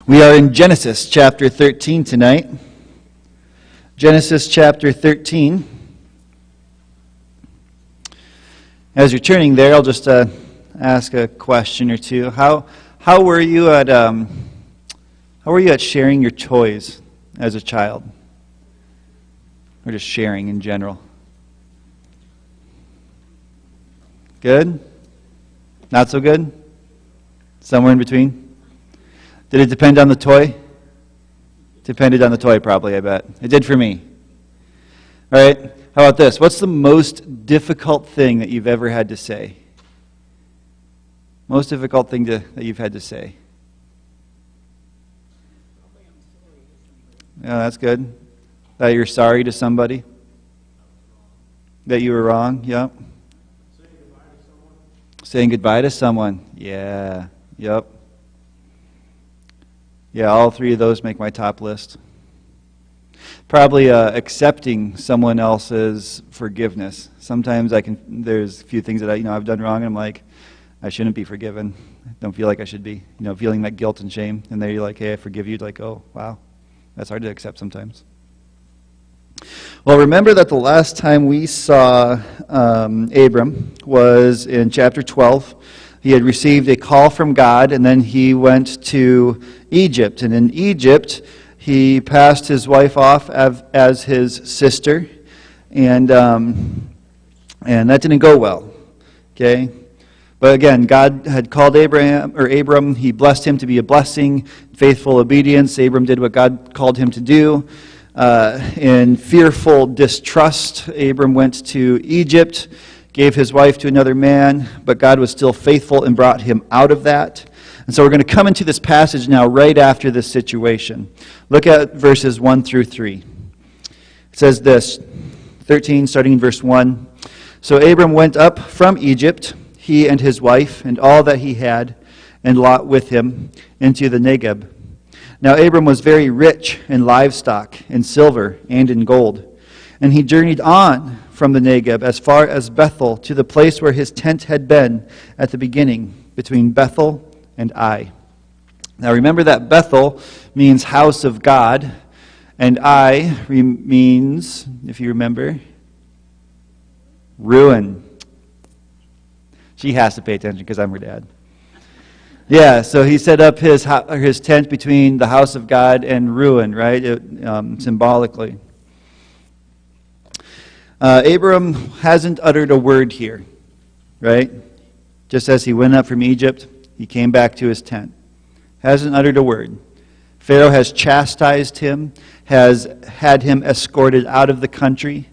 We are in Genesis chapter 13 tonight. Genesis chapter 13. As you're turning there, I'll just ask a question or two. How were you at sharing your toys as a child, or just sharing in general? Good? Not so good? Somewhere in between? Did it depend on the toy? Depended on the toy, probably, I bet. It did for me. All right, how about this? What's the most difficult thing that you've ever had to say? Most difficult thing that you've had to say? Yeah, that's good. That you're sorry to somebody? That you were wrong? Yep. Saying goodbye to someone? Yeah. Yep. Yeah, all three of those make my top list. Probably accepting someone else's forgiveness. Sometimes there's a few things that I've done wrong, and I'm like, I shouldn't be forgiven. I don't feel like I should be. Feeling that guilt and shame. And then you're like, hey, I forgive you. Like, oh, wow. That's hard to accept sometimes. Well, remember that the last time we saw Abram was in chapter 12. He had received a call from God, and then he went to Egypt. And in Egypt, he passed his wife off as his sister, and that didn't go well. Okay, but again, God had called Abram. He blessed him to be a blessing, faithful obedience. Abram did what God called him to do. In fearful distrust, Abram went to Egypt, gave his wife to another man, but God was still faithful and brought him out of that. And so we're going to come into this passage now right after this situation. Look at verses 1 through 3. It says this, 13, starting in verse 1. So Abram went up from Egypt, he and his wife, and all that he had, and Lot with him, into the Negeb. Now Abram was very rich in livestock, in silver, and in gold. And he journeyed on from the Negeb as far as Bethel, to the place where his tent had been at the beginning, between Bethel and Ai. Now remember that Bethel means house of God, and Ai means, if you remember, ruin. She has to pay attention because I'm her dad. Yeah, so he set up his tent between the house of God and ruin, right? Symbolically. Abram hasn't uttered a word here, right? Just as he went up from Egypt, he came back to his tent. Hasn't uttered a word. Pharaoh has chastised him, has had him escorted out of the country,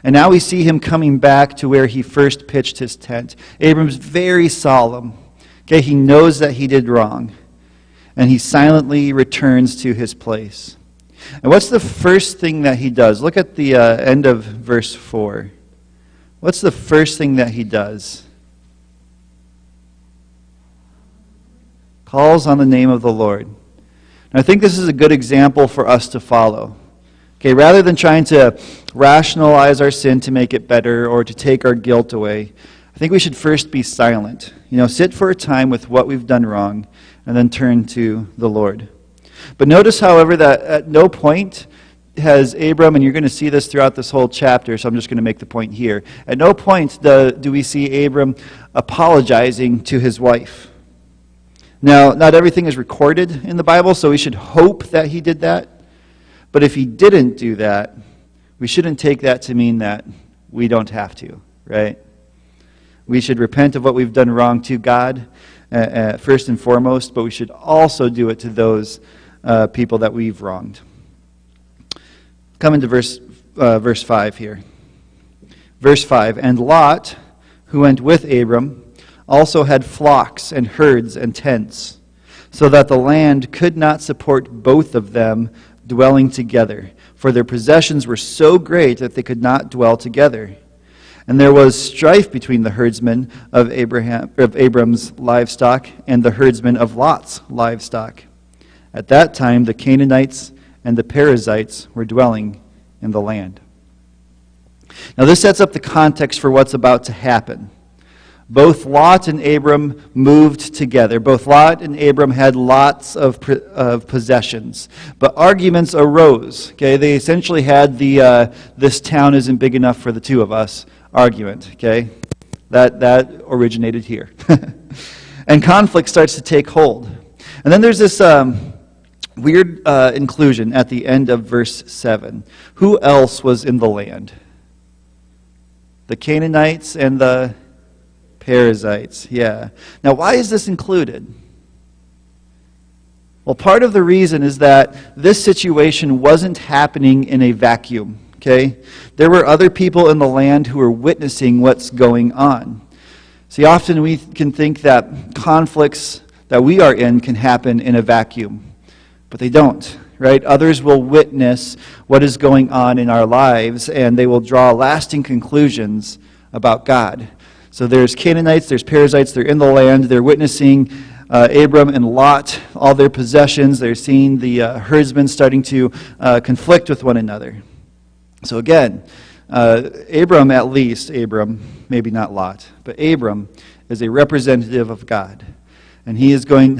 and now we see him coming back to where he first pitched his tent. Abram's very solemn. Okay, he knows that he did wrong, and he silently returns to his place. And what's the first thing that he does? Look at the end of verse 4. What's the first thing that he does? Calls on the name of the Lord. And I think this is a good example for us to follow. Okay, rather than trying to rationalize our sin to make it better or to take our guilt away, I think we should first be silent. Sit for a time with what we've done wrong and then turn to the Lord. But notice, however, that at no point has Abram, and you're going to see this throughout this whole chapter, so I'm just going to make the point here. At no point do we see Abram apologizing to his wife. Now, not everything is recorded in the Bible, so we should hope that he did that. But if he didn't do that, we shouldn't take that to mean that we don't have to, right? We should repent of what we've done wrong to God, first and foremost, but we should also do it to those people that we've wronged. Come into verse 5 here. Verse 5, and Lot, who went with Abram, also had flocks and herds and tents, so that the land could not support both of them dwelling together, for their possessions were so great that they could not dwell together. And there was strife between the herdsmen of Abram's livestock and the herdsmen of Lot's livestock. At that time, the Canaanites and the Perizzites were dwelling in the land. Now, this sets up the context for what's about to happen. Both Lot and Abram moved together. Both Lot and Abram had lots of possessions. But arguments arose. Okay, they essentially had the "this town isn't big enough for the two of us" argument. Okay, that originated here, and conflict starts to take hold. And then there's this weird inclusion at the end of verse 7. Who else was in the land? The Canaanites and the Perizzites, yeah. Now, why is this included? Well, part of the reason is that this situation wasn't happening in a vacuum, okay? There were other people in the land who were witnessing what's going on. See, often we can think that conflicts that we are in can happen in a vacuum, but they don't, right? Others will witness what is going on in our lives, and they will draw lasting conclusions about God. So there's Canaanites, there's Perizzites, they're in the land, they're witnessing Abram and Lot, all their possessions, they're seeing the herdsmen starting to conflict with one another. So again, Abram, maybe not Lot, but Abram is a representative of God. And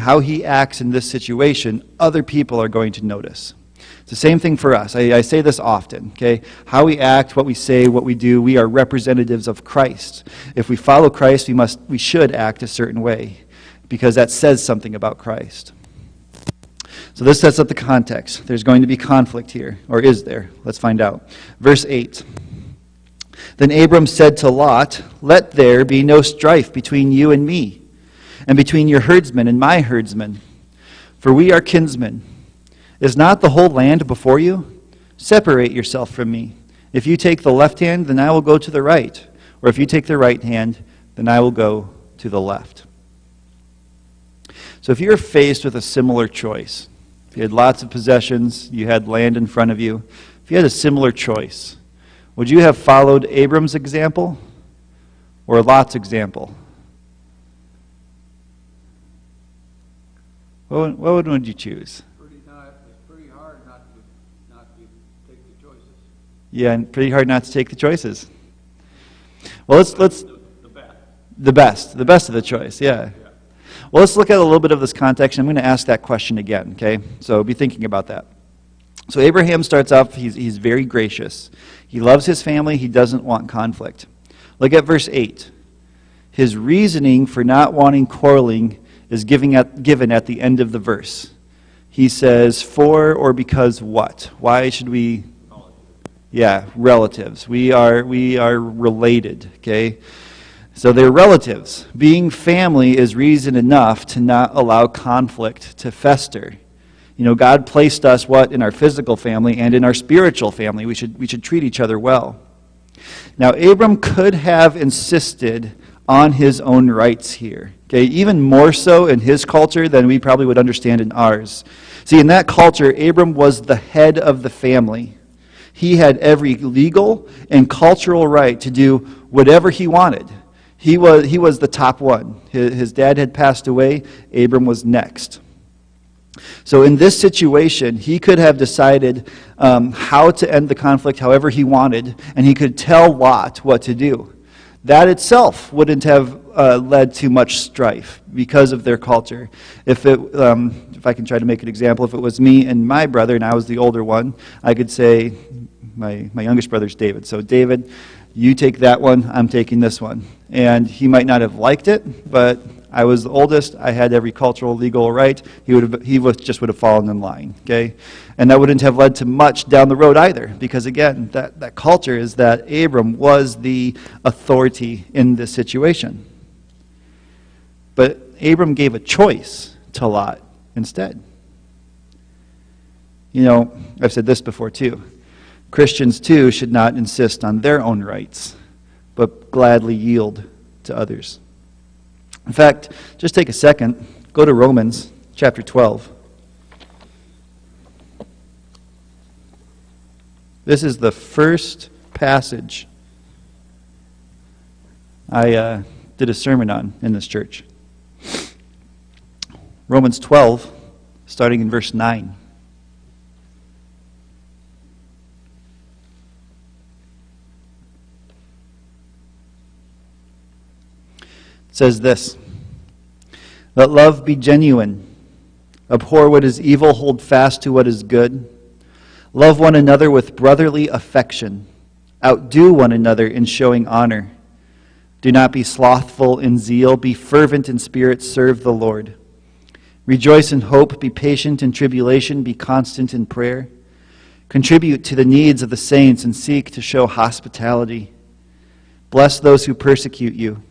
how he acts in this situation, other people are going to notice. It's the same thing for us. I say this often, okay? How we act, what we say, what we do, we are representatives of Christ. If we follow Christ, we should act a certain way, because that says something about Christ. So this sets up the context. There's going to be conflict here, or is there? Let's find out. Verse 8. Then Abram said to Lot, "Let there be no strife between you and me, and between your herdsmen and my herdsmen, for we are kinsmen. Is not the whole land before you? Separate yourself from me. If you take the left hand, then I will go to the right. Or if you take the right hand, then I will go to the left." So if you're faced with a similar choice, if you had lots of possessions, you had land in front of you, if you had a similar choice, would you have followed Abram's example or Lot's example? What would you choose? It's pretty hard not to take the choices. Yeah, and pretty hard not to take the choices. Well, let's The best. the best of the choice. Yeah. Well, let's look at a little bit of this context. I'm going to ask that question again. Okay, so be thinking about that. So Abraham starts off. He's very gracious. He loves his family. He doesn't want conflict. Look at verse 8. His reasoning for not wanting quarreling is given at the end of the verse. He says, "For or because what?" Why should we? Yeah, relatives. We are related, okay? So they're relatives. Being family is reason enough to not allow conflict to fester. You know, God placed us in our physical family and in our spiritual family. We should treat each other well. Now, Abram could have insisted on his own rights here. Okay, even more so in his culture than we probably would understand in ours. See, in that culture, Abram was the head of the family. He had every legal and cultural right to do whatever he wanted. He was the top one. His dad had passed away. Abram was next. So in this situation, he could have decided how to end the conflict however he wanted, and he could tell Lot what to do. That itself wouldn't have led to much strife because of their culture. If I can try to make an example, if it was me and my brother, and I was the older one, I could say, my youngest brother's David. So David, you take that one, I'm taking this one. And he might not have liked it, but I was the oldest. I had every cultural, legal right. He just would have fallen in line, okay? And that wouldn't have led to much down the road either, because again, that culture is that Abram was the authority in this situation. But Abram gave a choice to Lot instead. You know, I've said this before too. Christians too should not insist on their own rights, but gladly yield to others. In fact, just take a second, go to Romans chapter 12. This is the first passage I did a sermon on in this church. Romans 12, starting in verse 9. says this: "Let love be genuine. Abhor what is evil, hold fast to what is good. Love one another with brotherly affection. Outdo one another in showing honor. Do not be slothful in zeal. Be fervent in spirit. Serve the Lord. Rejoice in hope. Be patient in tribulation. Be constant in prayer. Contribute to the needs of the saints and seek to show hospitality. Bless those who persecute you.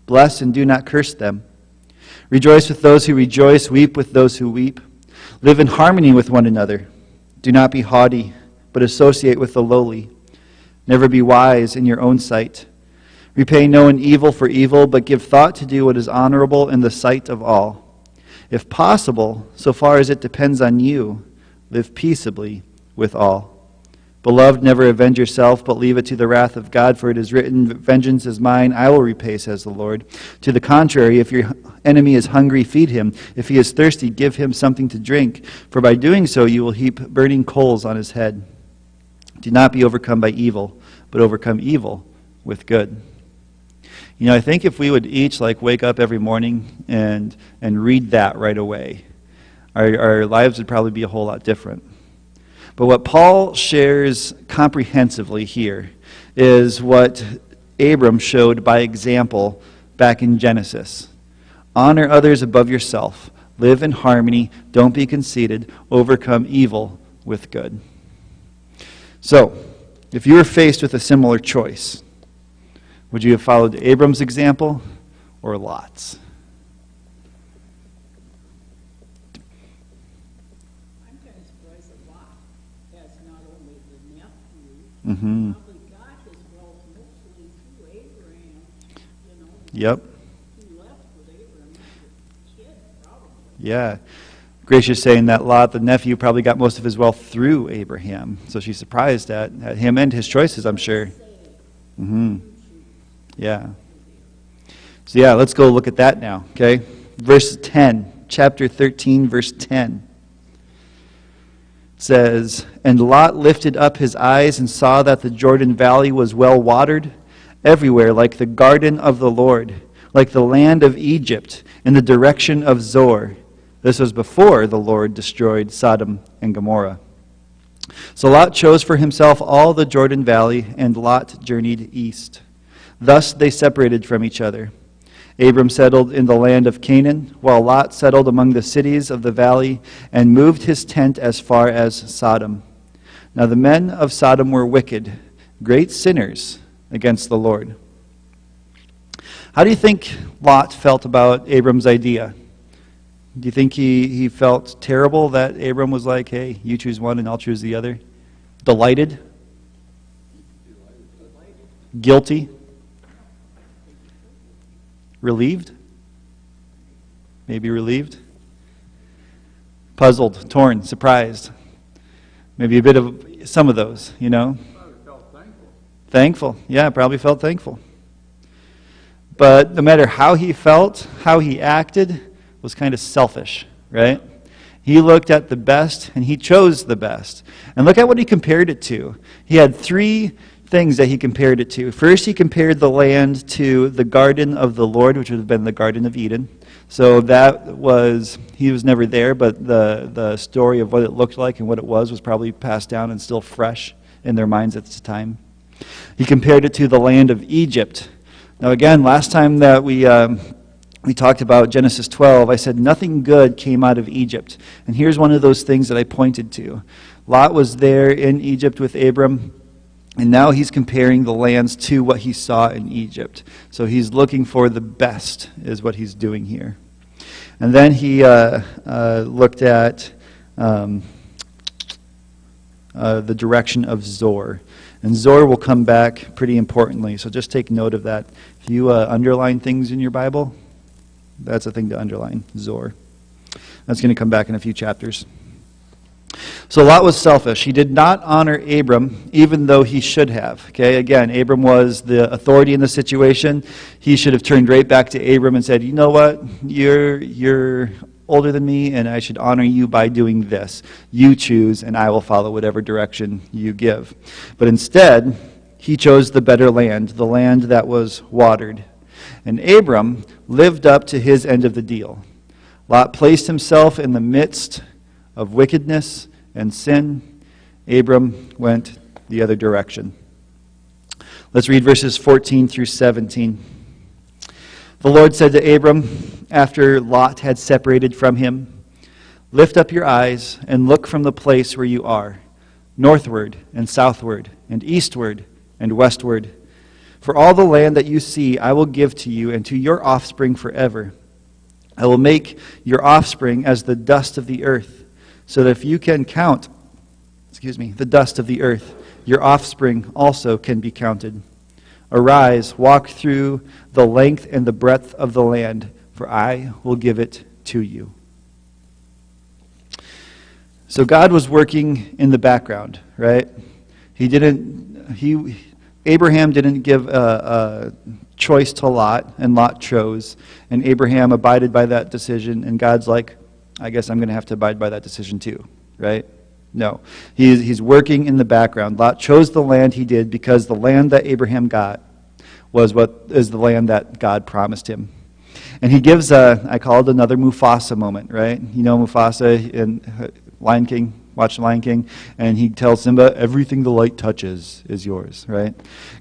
Bless and do not curse them. Rejoice with those who rejoice. Weep with those who weep. Live in harmony with one another. Do not be haughty, but associate with the lowly. Never be wise in your own sight. Repay no one evil for evil, but give thought to do what is honorable in the sight of all. If possible, so far as it depends on you, live peaceably with all. Beloved, never avenge yourself, but leave it to the wrath of God, for it is written, 'Vengeance is mine, I will repay,' says the Lord. To the contrary, if your enemy is hungry, feed him. If he is thirsty, give him something to drink, for by doing so you will heap burning coals on his head. Do not be overcome by evil, but overcome evil with good." You know, I think if we would each wake up every morning and read that right away, our lives would probably be a whole lot different. But what Paul shares comprehensively here is what Abram showed by example back in Genesis. Honor others above yourself. Live in harmony. Don't be conceited. Overcome evil with good. So, if you were faced with a similar choice, would you have followed Abram's example or Lot's? I'm kind of surprised that Lot has not only the nephew, Mm-hmm. probably got his wealth mostly through Abraham, Yep. he left with Abraham as a kid, probably. Yeah. Gracia's saying that Lot, the nephew, probably got most of his wealth through Abraham. So she's surprised at him and his choices, I'm sure. Mm-hmm. Yeah. So yeah, let's go look at that now, okay? Verse 10, chapter 13, verse 10. Says, "And Lot lifted up his eyes and saw that the Jordan Valley was well watered, everywhere like the garden of the Lord, like the land of Egypt, in the direction of Zoar." This was before the Lord destroyed Sodom and Gomorrah. So Lot chose for himself all the Jordan Valley, and Lot journeyed east. Thus they separated from each other. Abram settled in the land of Canaan, while Lot settled among the cities of the valley and moved his tent as far as Sodom. Now the men of Sodom were wicked, great sinners against the Lord. How do you think Lot felt about Abram's idea? Do you think he felt terrible that Abram was like, "Hey, you choose one and I'll choose the other"? Delighted? Guilty? Relieved? Maybe relieved? Puzzled, torn, surprised. Maybe a bit of some of those, Probably felt thankful. Thankful. Yeah, probably felt thankful. But no matter how he felt, how he acted, was kind of selfish, right? He looked at the best and he chose the best. And look at what he compared it to. He had three things that he compared it to. First, he compared the land to the garden of the Lord, which would have been the Garden of Eden. So that was, he was never there, but the story of what it looked like and what it was probably passed down and still fresh in their minds at the time. He compared it to the land of Egypt. Now again, last time that we talked about Genesis 12, I said nothing good came out of Egypt. And here's one of those things that I pointed to. Lot was there in Egypt with Abram, and now he's comparing the lands to what he saw in Egypt. So he's looking for the best, is what he's doing here. And then he looked at the direction of Zoar. And Zoar will come back pretty importantly, so just take note of that. If you underline things in your Bible, that's a thing to underline, Zoar. That's going to come back in a few chapters. So Lot was selfish. He did not honor Abram, even though he should have. Okay, again, Abram was the authority in the situation. He should have turned right back to Abram and said, "You know what? You're older than me, and I should honor you by doing this. You choose, and I will follow whatever direction you give." But instead, he chose the better land, the land that was watered. And Abram lived up to his end of the deal. Lot placed himself in the midst of wickedness and sin. Abram went the other direction. Let's read verses 14 through 17. The Lord said to Abram, after Lot had separated from him, "Lift up your eyes and look from the place where you are, northward and southward and eastward and westward. For all the land that you see I will give to you and to your offspring forever. I will make your offspring as the dust of the earth, so that if you can count, the dust of the earth, your offspring also can be counted. Arise, walk through the length and the breadth of the land, for I will give it to you." So God was working in the background, right? Abraham didn't give a choice to Lot, and Lot chose, and Abraham abided by that decision, and God's like, I guess I'm going to have to abide by that decision too, right? No. He's working in the background. Lot chose the land he did because the land that Abraham got was what is the land that God promised him. And he gives I call it another Mufasa moment, right? You know Mufasa in Lion King, watch Lion King, and he tells Simba, everything the light touches is yours, right?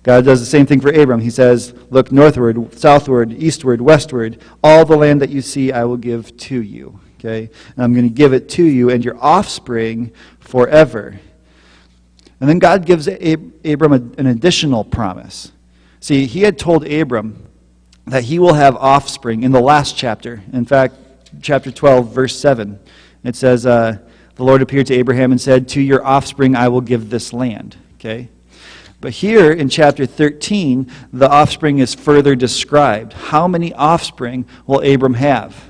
God does the same thing for Abram. He says, look northward, southward, eastward, westward, all the land that you see I will give to you, okay? And I'm going to give it to you and your offspring forever. And then God gives Abram an additional promise. See, he had told Abram that he will have offspring in the last chapter. In fact, chapter 12, verse 7, it says, the Lord appeared to Abraham and said, to your offspring I will give this land. Okay? But here in chapter 13, the offspring is further described. How many offspring will Abram have?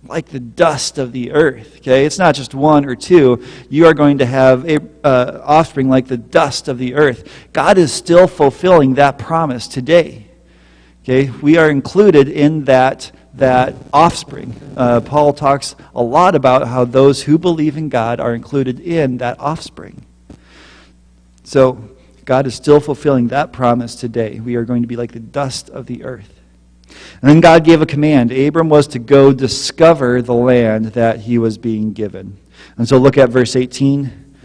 Like the dust of the earth. Okay? It's not just one or two. You are going to have offspring like the dust of the earth. God is still fulfilling that promise today. Okay? We are included in that offspring. Paul talks a lot about how those who believe in God are included in that offspring. So God is still fulfilling that promise today. We are going to be like the dust of the earth. And then God gave a command. Abram was to go discover the land that he was being given. And so look at verse 18.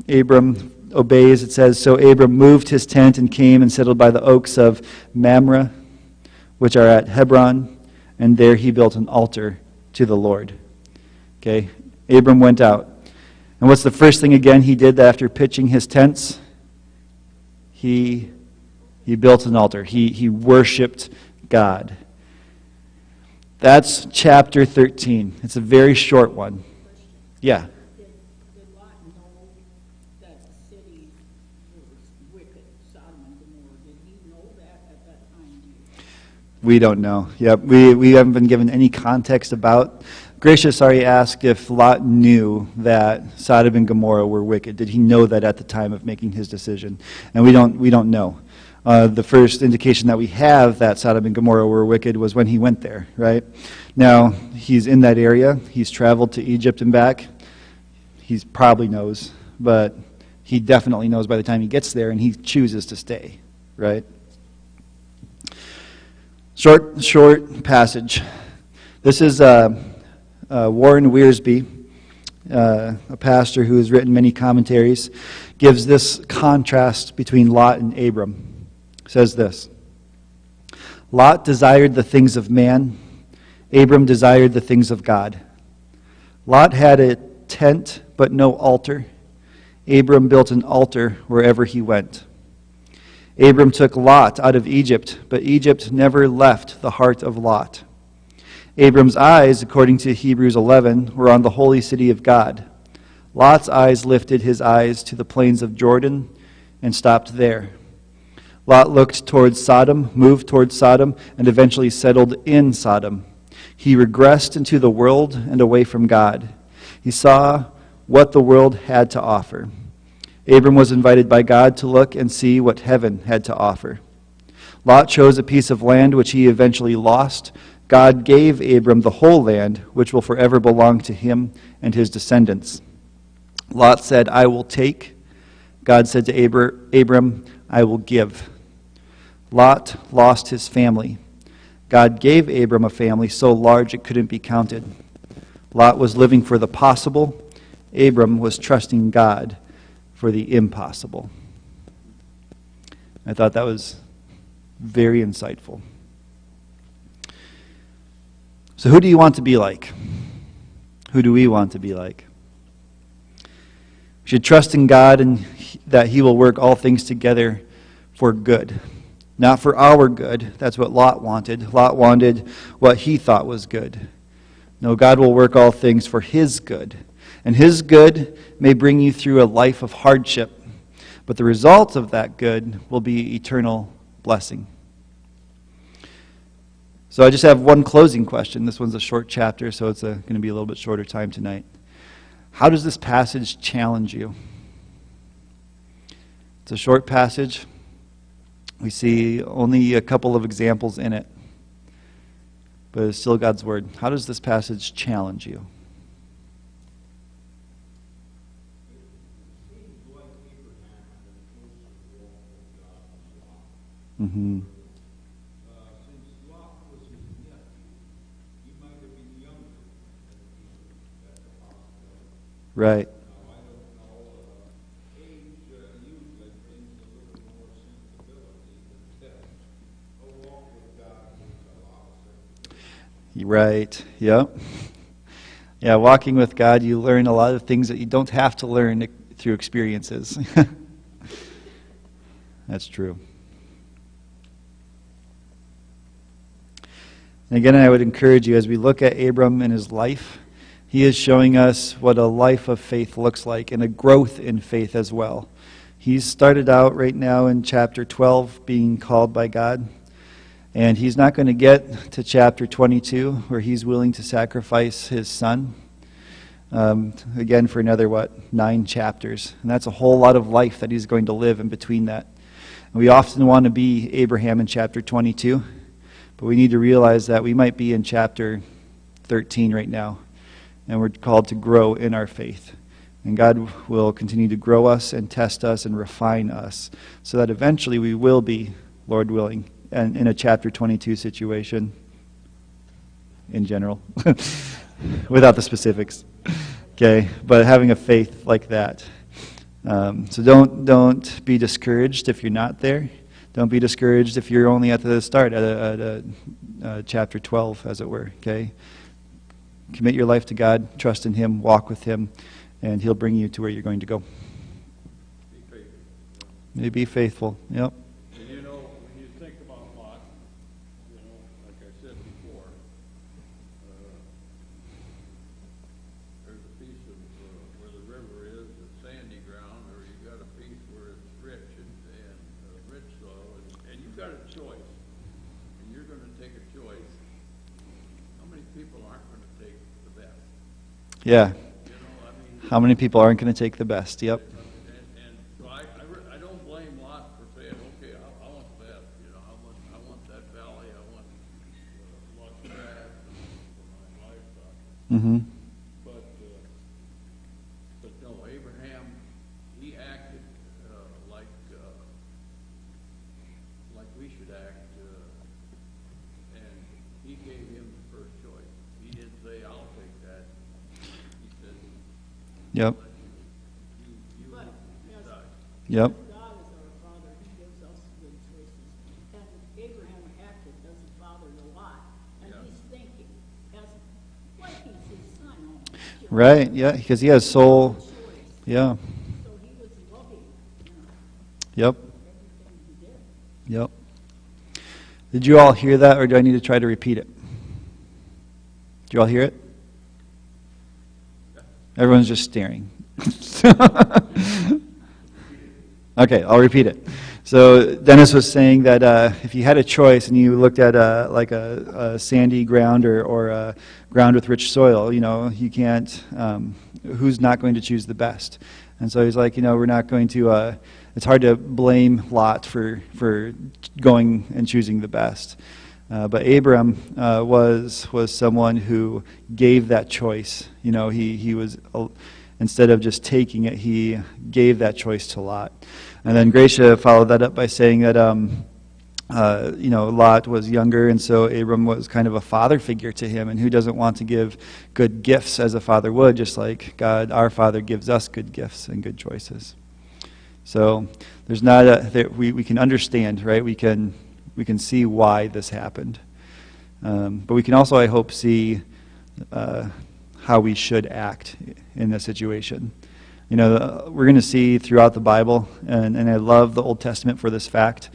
Abram obeys. It says, so Abram moved his tent and came and settled by the oaks of Mamre, which are at Hebron, and there he built an altar to the Lord. Okay, Abram went out. And what's the first thing again he did after pitching his tents? He built an altar. He worshiped God. That's chapter 13. It's a very short one. Yeah. Did Lot know that the city was wicked, Sodom and Gomorrah? Did he know that at that time? We don't know. Yep, we haven't been given any context about. Gracious already asked if Lot knew that Sodom and Gomorrah were wicked. Did he know that at the time of making his decision? And we don't know. The first indication that we have that Sodom and Gomorrah were wicked was when he went there, right? Now, he's in that area. He's traveled to Egypt and back. He probably knows, but he definitely knows by the time he gets there, and he chooses to stay, right? Short passage. This is Warren Wiersbe, a pastor who has written many commentaries, gives this contrast between Lot and Abram. Says this: Lot desired the things of man, Abram desired the things of God. Lot had a tent but no altar. Abram built an altar wherever he went. Abram took Lot out of Egypt, but Egypt never left the heart of Lot. Abram's eyes, according to Hebrews 11, were on the holy city of God. Lot's eyes lifted his eyes to the plains of Jordan and stopped there. Lot looked towards Sodom, moved towards Sodom, and eventually settled in Sodom. He regressed into the world and away from God. He saw what the world had to offer. Abram was invited by God to look and see what heaven had to offer. Lot chose a piece of land which he eventually lost. God gave Abram the whole land, which will forever belong to him and his descendants. Lot said, I will take. God said to Abram, I will give. Lot lost his family. God gave Abram a family so large it couldn't be counted. Lot was living for the possible. Abram was trusting God for the impossible. I thought that was very insightful. So who do you want to be like? Who do we want to be like? We should trust in God and that He will work all things together for good. Not for our good. That's what Lot wanted. Lot wanted what he thought was good. No, God will work all things for His good. And His good may bring you through a life of hardship, but the result of that good will be eternal blessing. So I just have one closing question. This one's a short chapter, so it's going to be a little bit shorter time tonight. How does this passage challenge you? It's a short passage. We see only a couple of examples in it, but it's still God's Word. How does this passage challenge you? Mm-hmm. Since Lot was his nephew, he might have been younger at the hospital. Right. Now, I don't know, age usually brings a little more sensibility than death. A walk with God brings a lot of sensibility. Right. Yep. Yeah, walking with God, you learn a lot of things that you don't have to learn through experiences. That's true. And again, I would encourage you, as we look at Abram and his life, he is showing us what a life of faith looks like and a growth in faith as well. He's started out right now in chapter 12 being called by God, and he's not going to get to chapter 22 where he's willing to sacrifice his son. Again, for another, 9 chapters. And that's a whole lot of life that he's going to live in between that. And we often want to be Abraham in chapter 22. But we need to realize that we might be in chapter 13 right now, and we're called to grow in our faith. And God will continue to grow us and test us and refine us so that eventually we will be, Lord willing, and in a chapter 22 situation in general, without the specifics. Okay, but having a faith like that. So don't be discouraged if you're not there. Don't be discouraged if you're only at the start, at chapter 12, as it were, okay? Commit your life to God, trust in Him, walk with Him, and He'll bring you to where you're going to go. Be faithful. Be faithful, yep. And when you think about Lot, like I said before, there's a piece of where the river is, the sandy ground, or you got a piece where it's rich and rich soil, and you've got a choice, and you're going to take a choice. How many people aren't going to take the best? Yeah. How many people aren't going to take the best? Yep. And so I don't blame Lot for saying, okay, I want the best. I want that valley. I want lots of grass for my livestock. Mm-hmm. But no, Abraham, he acted like we should act, and he gave him the first choice. He didn't say, "I'll take that." He said, Yep. "You But, yes, decide." Yep. God is our Father, He gives us good choices. And Abraham acted as a father to Lot, and Yeah. he's thinking, as like he's his son almost. Right, yeah, because he has soul. Choice. Yeah. So he was loving, Yep. everything he did. Yep. Did you all hear that, or do I need to try to repeat it? Did you all hear it? Everyone's just staring. Okay, I'll repeat it. So Dennis was saying that if you had a choice and you looked at a sandy ground or a ground with rich soil, you can't. Who's not going to choose the best? And so he's like, we're not going to. It's hard to blame Lot for going and choosing the best. But Abram was someone who gave that choice. He was, instead of just taking it, he gave that choice to Lot. And then Gracia followed that up by saying that Lot was younger, and so Abram was kind of a father figure to him, and who doesn't want to give good gifts as a father would, just like God, our Father, gives us good gifts and good choices. So there's not we can understand, right? We can see why this happened, but we can also, I hope, see how we should act in this situation. We're going to see throughout the Bible, and I love the Old Testament for this fact.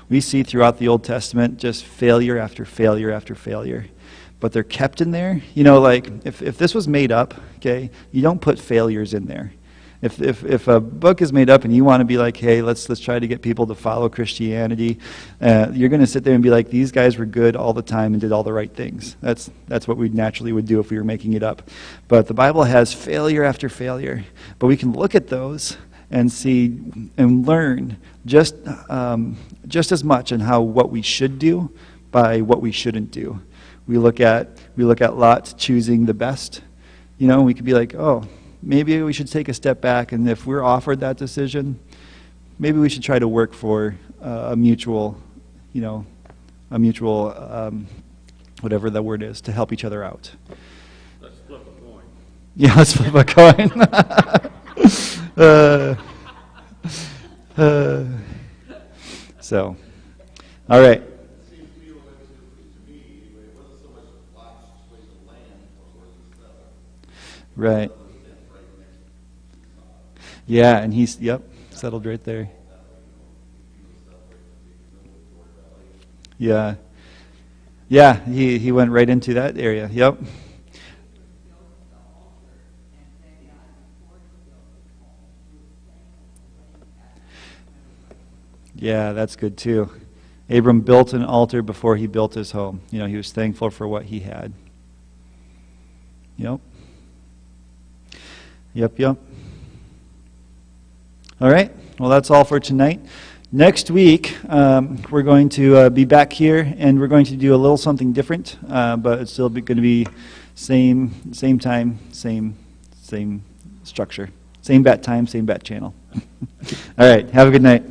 We see throughout the Old Testament just failure after failure after failure. But they're kept in there. Like if this was made up, okay, you don't put failures in there. If a book is made up and you want to be like, hey, let's try to get people to follow Christianity, you're going to sit there and be like, these guys were good all the time and did all the right things. That's what we naturally would do if we were making it up. But the Bible has failure after failure. But we can look at those and see and learn just as much on what we should do by what we shouldn't do. We look at Lot choosing the best. We could be like, oh, maybe we should take a step back, and if we're offered that decision, maybe we should try to work for a mutual, whatever the word is, to help each other out. Let's flip a coin. Yeah, let's flip a coin. So, all right. Right. Yeah, and he's settled right there. Yeah. Yeah, he went right into that area. Yep. Yeah, that's good too. Abram built an altar before he built his home. He was thankful for what he had. Yep. Yep. All right. Well, that's all for tonight. Next week, we're going to be back here, and we're going to do a little something different, but it's still going to be same time, same structure. Same bat time, same bat channel. All right. Have a good night.